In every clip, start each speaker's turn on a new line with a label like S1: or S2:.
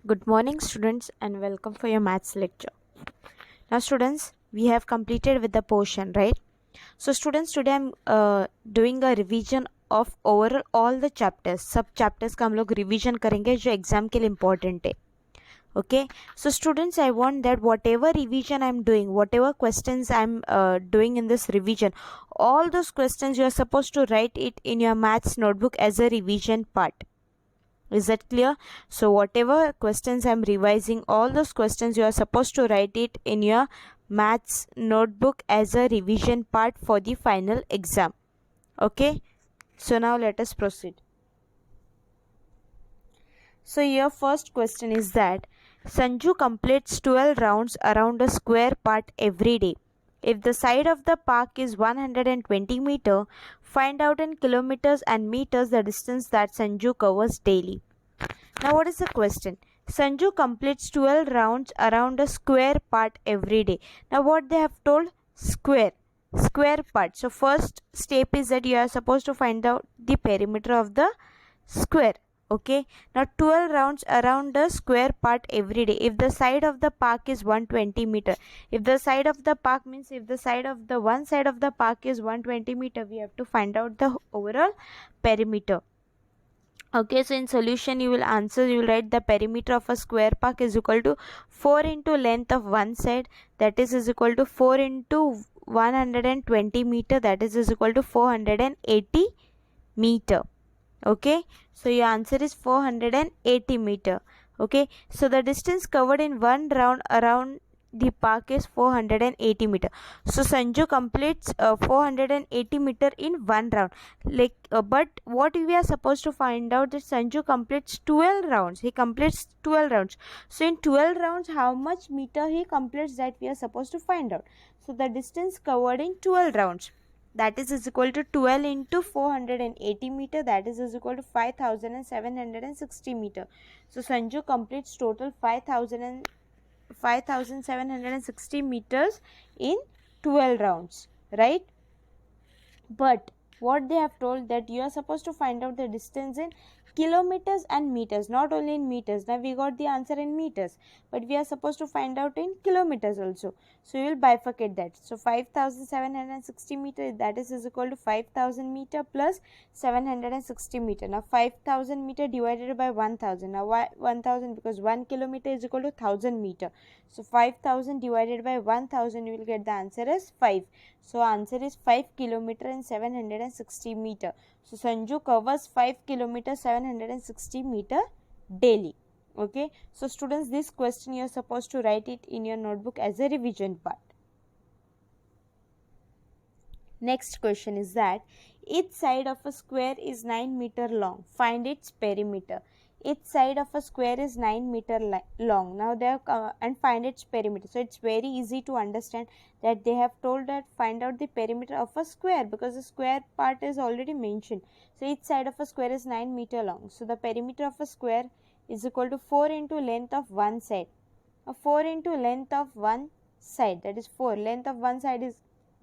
S1: Good morning students and welcome for your maths lecture. Now students, we have completed with the portion, right? So students, today I'm doing a revision of overall all the chapters. सब chapters का हम लोग revision करेंगे जो exam के लिए important है. Okay, so students, I want that whatever revision I'm doing, whatever questions I'm doing in this revision, all those questions you are supposed to write it in your maths notebook as a revision part. Is that clear? So whatever questions I'm revising, all those questions you are supposed to write it in your maths notebook as a revision part for the final exam. Okay, so now let us proceed. So your first question is that Sanju completes 12 rounds around a square part every day. If the side of the park is 120 meter, find out in kilometers and meters the distance that Sanju covers daily. Now what is the question? Sanju completes 12 rounds around a square part every day. Now what they have told? Square part. So first step is that you are supposed to find out the perimeter of the square. Okay, now 12 rounds around a square part every day. If the side of the park is 120 meter, if the side of the park means if the side of the one side of the park is 120 meter, we have to find out the overall perimeter. Okay, so in solution you will write the perimeter of a square park is equal to 4 into length of one side, that is equal to 4 into 120 meter, that is equal to 480 meter. Okay, so your answer is 480 meter. Okay, so the distance covered in one round around the park is 480 meter. So Sanju completes 480 meter in one round. But what we are supposed to find out that Sanju completes 12 rounds. He completes 12 rounds. So in 12 rounds, how much meter he completes, that we are supposed to find out. So the distance covered in 12 rounds, that is equal to 12 into 480 meter, that is equal to 5760 meter. So Sanju completes total 5760 meters in 12 rounds, right? But what they have told that you are supposed to find out the distance in kilometers and meters, not only in meters. Now we got the answer in meters, but we are supposed to find out in kilometers also. So you will bifurcate that. So 5760 meter, that is equal to 5000 meter plus 760 meter. Now 5000 meter divided by 1000. Now why 1000? Because 1 kilometer is equal to 1000 meter. So 5000 divided by 1000, you will get the answer as 5. So answer is 5 kilometer and 760 meter. So Sanju covers 5 kilometer 760 meter daily. Okay, so students, this question you are supposed to write it in your notebook as a revision part. Next question is that each side of a square is 9 meter long. Find its perimeter. Each side of a square is 9 meter long. Now they have and find its perimeter. So it's very easy to understand that they have told that find out the perimeter of a square, because the square part is already mentioned. So each side of a square is 9 meter long. So the perimeter of a square is equal to 4 into length of one side. 4 into length of one side, that is 4. Length of one side is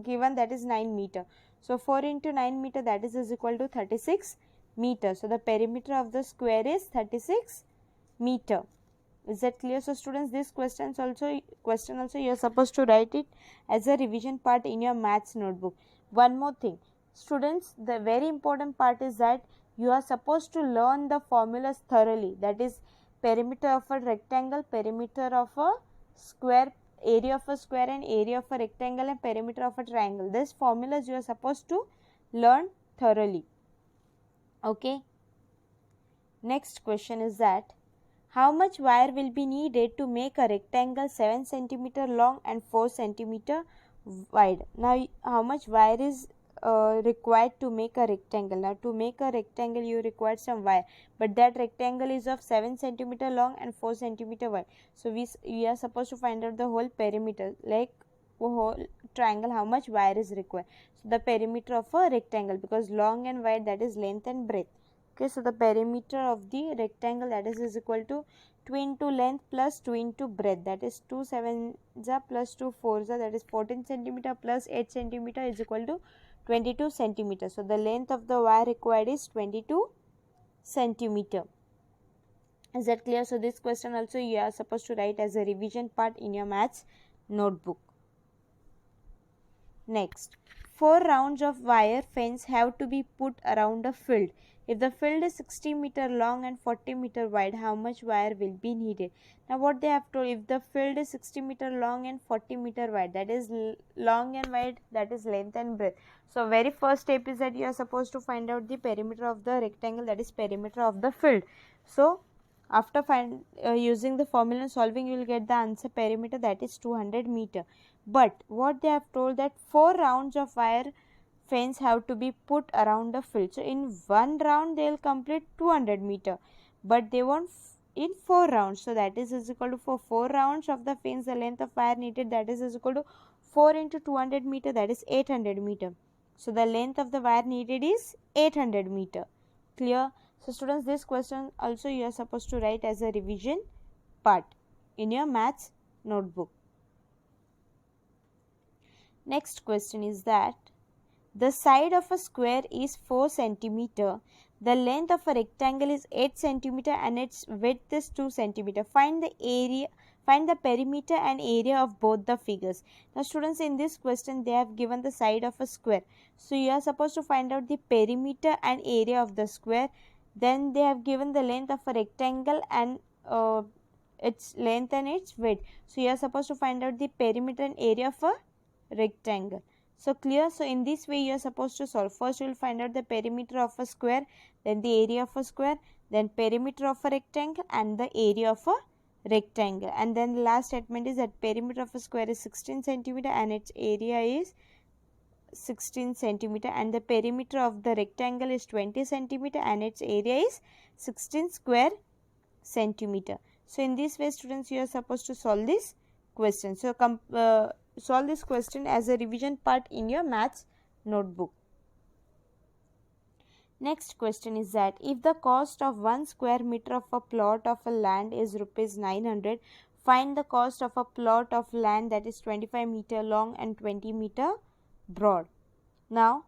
S1: given, that is 9 meter. So 4 into 9 meter, that is equal to 36 meter. So the perimeter of the square is 36 meter. Is that clear? So students, this question also you are supposed to write it as a revision part in your maths notebook. One more thing, students, the very important part is that you are supposed to learn the formulas thoroughly. That is perimeter of a rectangle, perimeter of a square, area of a square and area of a rectangle, and perimeter of a triangle. These formulas you are supposed to learn thoroughly. Okay. Next question is that how much wire will be needed to make a rectangle 7 cm long and 4 cm wide? Now how much wire is required to make a rectangle? Now to make a rectangle you require some wire, but that rectangle is of 7 cm long and 4 cm wide. So we are supposed to find out the whole perimeter, like whole triangle, how much wire is required. So the perimeter of a rectangle, because long and wide, that is length and breadth. Okay, so the perimeter of the rectangle, that is equal to 2 into length plus 2 into breadth, that is 2 7s plus 2 4s, that is 14 cm plus 8 cm is equal to 22 cm. So the length of the wire required is 22 cm. Is that clear? So this question also you are supposed to write as a revision part in your maths notebook. Next, 4 rounds of wire fence have to be put around a field. If the field is 60-meter long and 40-meter wide, how much wire will be needed? Now what they have told, if the field is 60-meter long and 40-meter wide, that is long and wide, that is length and breadth. So very first step is that you are supposed to find out the perimeter of the rectangle, that is perimeter of the field. So after using the formula and solving, you will get the answer perimeter, that is 200 meter. But what they have told that 4 rounds of wire fence have to be put around the field. So in one round they will complete 200 meter, but they want in 4 rounds. So that is equal to for 4 rounds of the fence, the length of wire needed, that is equal to 4 into 200 meter, that is 800 meter. So the length of the wire needed is 800 meter. Clear? So students, this question also you are supposed to write as a revision part in your maths notebook. Next question is that the side of a square is 4 cm, the length of a rectangle is 8 cm and its width is 2 cm. Find the perimeter and area of both the figures. Now students, in this question they have given the side of a square. So you are supposed to find out the perimeter and area of the square. Then they have given the length of a rectangle and its length and its width. So you are supposed to find out the perimeter and area of a rectangle. So clear? So in this way you are supposed to solve. First you will find out the perimeter of a square, then the area of a square, then perimeter of a rectangle and the area of a rectangle. And then the last statement is that perimeter of a square is 16 cm and its area is 16 cm, and the perimeter of the rectangle is 20 cm and its area is 16 square centimeter. So in this way students, you are supposed to solve this question. So solve this question as a revision part in your maths notebook. Next question is that if the cost of 1 square meter of a plot of a land is rupees 900, find the cost of a plot of land that is 25 meter long and 20 meter broad. Now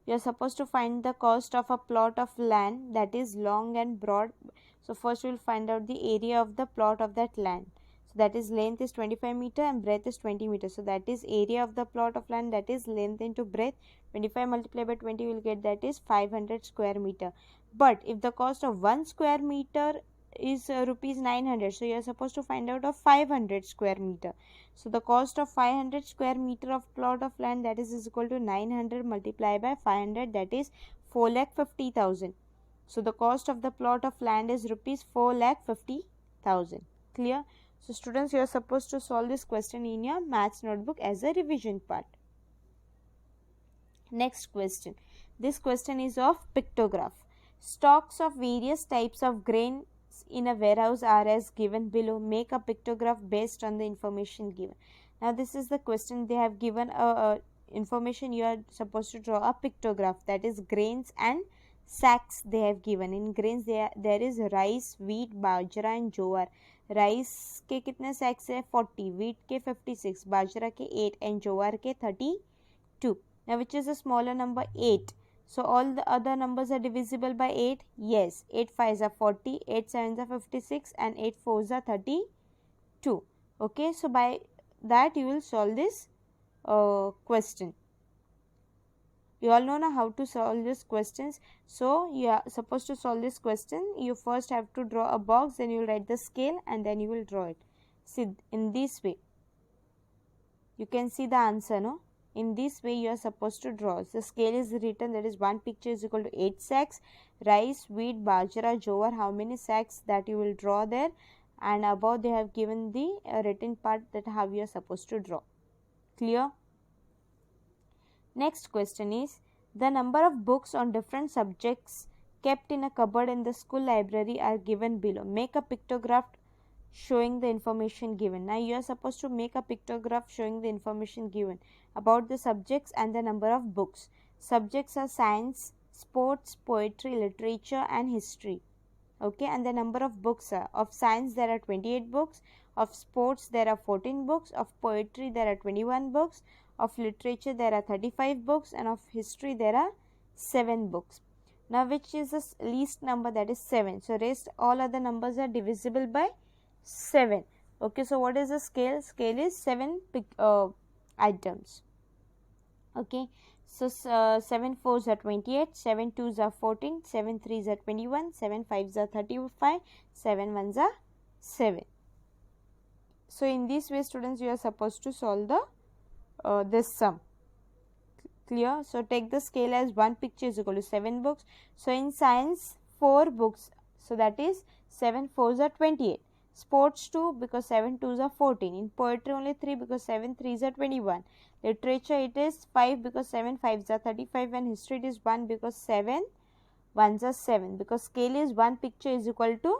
S1: you are supposed to find the cost of a plot of land that is long and broad. So first we will find out the area of the plot of that land. So that is length is 25 meter and breadth is 20 meter. So that is area of the plot of land, that is length into breadth. 25 multiplied by 20 will get, that is 500 square meter. But if the cost of 1 square meter is rupees 900, so you are supposed to find out of 500 square meter. So the cost of 500 square meter of plot of land, that is equal to 900 multiplied by 500, that is 4,50,000. So the cost of the plot of land is rupees 4,50,000. Clear? So students, you are supposed to solve this question in your maths notebook as a revision part. Next question. This question is of pictograph. Stocks of various types of grain in a warehouse are as given below. Make a pictograph based on the information given. Now this is the question. They have given information. You are supposed to draw a pictograph, that is grains and sacks they have given. In grains there is rice, wheat, bajra and jowar. Rice के कितने सैक्स है 40, wheat के 56, बाजरा के 8 and jowar के 32. Now which is a smaller number? 8. So all the other numbers are divisible by 8. Yes, 8 5s are 40, 8 7s are 56 and 8 4s are 32. Okay, so by that you will solve this question. You all know how to solve these questions. So you are supposed to solve this question. You first have to draw a box, then you will write the scale and then you will draw it. See, in this way you can see the answer, no? In this way you are supposed to draw. The scale is written, that is one picture is equal to 8 sacks. Rice, wheat, bajra, jowar, how many sacks that you will draw there, and above they have given the written part that how you are supposed to draw. Clear? Next question is, the number of books on different subjects kept in a cupboard in the school library are given below. Make a pictograph showing the information given. Now you are supposed to make a pictograph showing the information given about the subjects and the number of books. Subjects are science, sports, poetry, literature and history. Okay, and the number of books are, of science there are 28 books, of sports there are 14 books, of poetry there are 21 books, of literature there are 35 books and of history there are 7 books. Now which is the least number? That is 7. So rest all other numbers are divisible by 7. Okay, so what is the scale? Scale is 7 items. Okay, so 7 4s are 28, 7 2s are 14, 7 3s are 21, 7 5s are 35, 7 1s are 7. So in this way, students, you are supposed to solve the this sum. Clear? So take the scale as 1 picture is equal to 7 books. So in science, 4 books. So that is 7 4s are 28. Sports 2 because 7 2s are 14. In poetry only 3 because 7 3s are 21. Literature it is 5 because 7 5s are 35, and history it is 1 because 7 1s are 7, because scale is 1 picture is equal to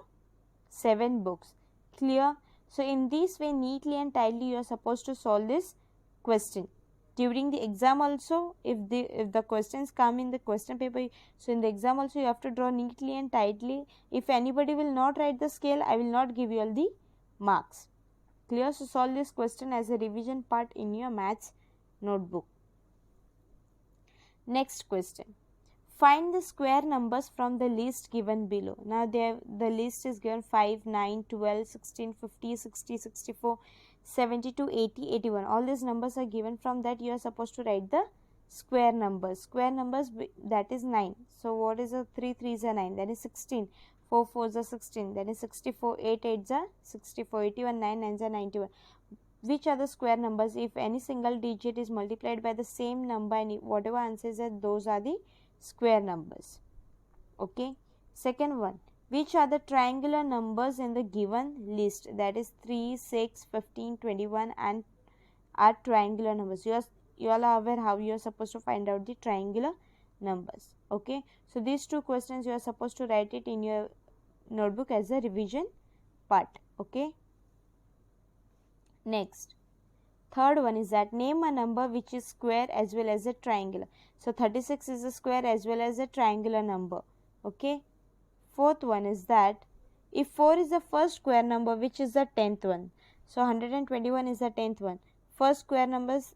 S1: 7 books. Clear? So in this way, neatly and tidily you are supposed to solve this question. During the exam also, if the questions come in the question paper, so in the exam also you have to draw neatly and tidily. If anybody will not write the scale, I will not give you all the marks. Clear? So solve this question as a revision part in your maths notebook. Next question. Find the square numbers from the list given below. Now the list is given 5, 9, 12, 16, 50, 60, 64, 72, 80, 81. All these numbers are given. From that you are supposed to write the square numbers. Square numbers, that is 9. So what is a 3 3s are 9, that is 16. 4 4s are 16, that is 64. 8 8s are 64. 81, 9 9s are 91. Which are the square numbers? If any single digit is multiplied by the same number and whatever answers are, those are the square numbers. Okay. Second one, which are the triangular numbers in the given list? That is 3, 6, 15, 21 and are triangular numbers. You all are aware how you are supposed to find out the triangular numbers. Okay. So these two questions you are supposed to write it in your notebook as a revision part. Okay. Next, third one is that name a number which is square as well as a triangular. So 36 is a square as well as a triangular number. Okay. Fourth one is that if 4 is the first square number, which is the 10th one. So 121 is the 10th one. First square numbers,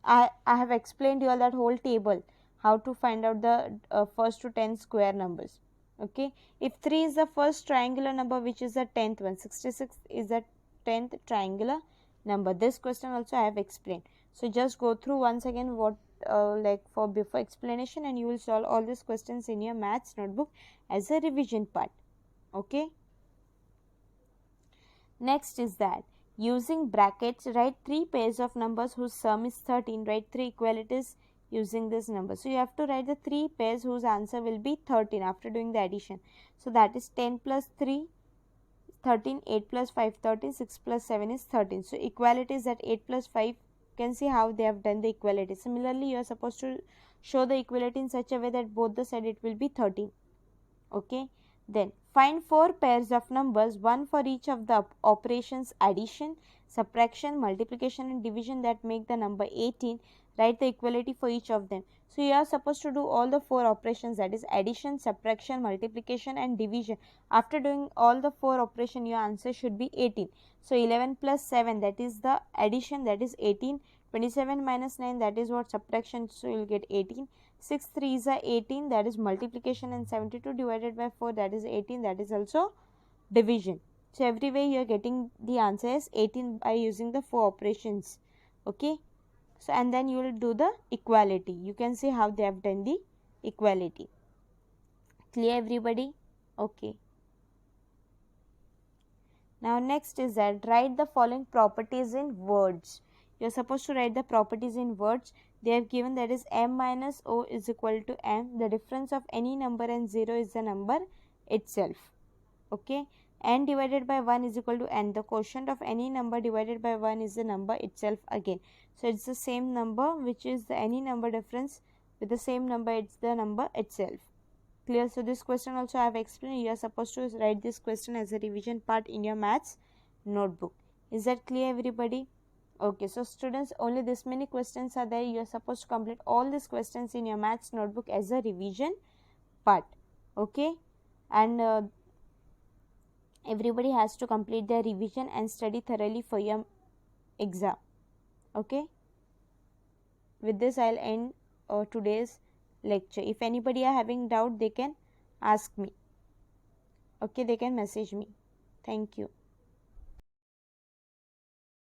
S1: I have explained you all that whole table, how to find out the first to 10 square numbers. Okay. If 3 is the first triangular number, which is the 10th one. 66 is the 10th triangular number. This question also I have explained. So just go through once again what before explanation, and you will solve all these questions in your maths notebook as a revision part. Okay. Next is that using brackets, write 3 pairs of numbers whose sum is 13. Write 3 equalities using this number. So you have to write the 3 pairs whose answer will be 13 after doing the addition. So that is 10 plus 3 13, 8 plus 5 13, 6 plus 7 is 13. So equality is that 8 plus 5, you can see how they have done the equality. Similarly, you are supposed to show the equality in such a way that both the side it will be 13. Okay. Then find 4 pairs of numbers, one for each of the operations addition, subtraction, multiplication and division that make the number 18. Write the equality for each of them. So you are supposed to do all the 4 operations, that is addition, subtraction, multiplication and division. After doing all the 4 operations, your answer should be 18. So 11 plus 7, that is the addition, that is 18. 27 minus 9, that is what subtraction, so you will get 18. 6 3s are 18, that is multiplication, and 72 divided by 4, that is 18, that is also division. So every way you are getting the answer is 18 by using the 4 operations. Okay. So and then you will do the equality. You can see how they have done the equality. Clear everybody? Okay. Now next is that write the following properties in words. You are supposed to write the properties in words. They have given, that is m minus o is equal to m. The difference of any number and 0 is the number itself. Okay. N divided by 1 is equal to n. The quotient of any number divided by 1 is the number itself again. So it's the same number, which is the any number difference with the same number, it's the number itself. Clear? So this question also I have explained. You are supposed to write this question as a revision part in your maths notebook. Is that clear everybody? Okay. So students, only this many questions are there. You are supposed to complete all these questions in your maths notebook as a revision part. Okay. And everybody has to complete their revision and study thoroughly for your exam. Okay. With this, I'll end today's lecture. If anybody are having doubt, they can ask me. Okay, they can message me. Thank you.